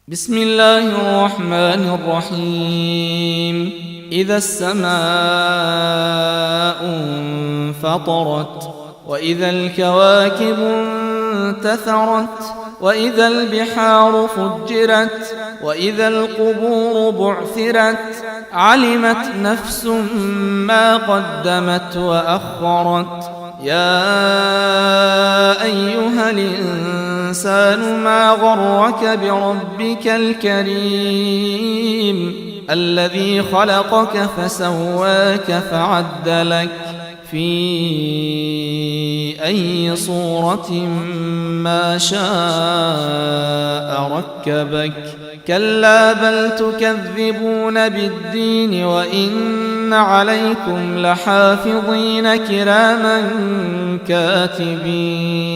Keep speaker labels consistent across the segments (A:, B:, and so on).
A: بسم الله الرحمن الرحيم. إذا السماء انفطرت وإذا الكواكب انتثرت وإذا البحار فجرت وإذا القبور بعثرت علمت نفس ما قدمت وأخرت. يا أيها الإنسان ما غرك بربك الكريم الذي خلقك فسواك فعدلك في أي صورة ما شاء ركبك. كلا بل تكذبون بالدين وإن عليكم لحافظين كراما كاتبين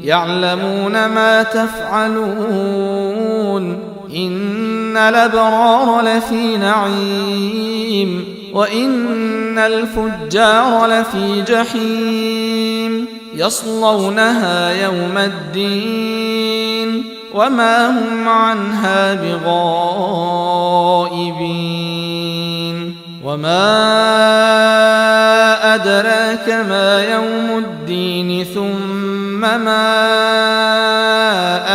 A: يعلمون ما تفعلون. إن الأبرار لفي نعيم وإن الفجار لفي جحيم يصلونها يوم الدين وما هم عنها بغائبين. وما أدراك ما يوم الدين ثم ما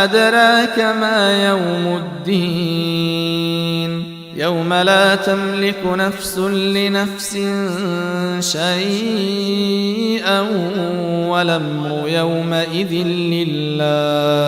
A: أدراك ما يوم الدين يوم لا تملك نفس لنفس شيئا والأمر يومئذ لله.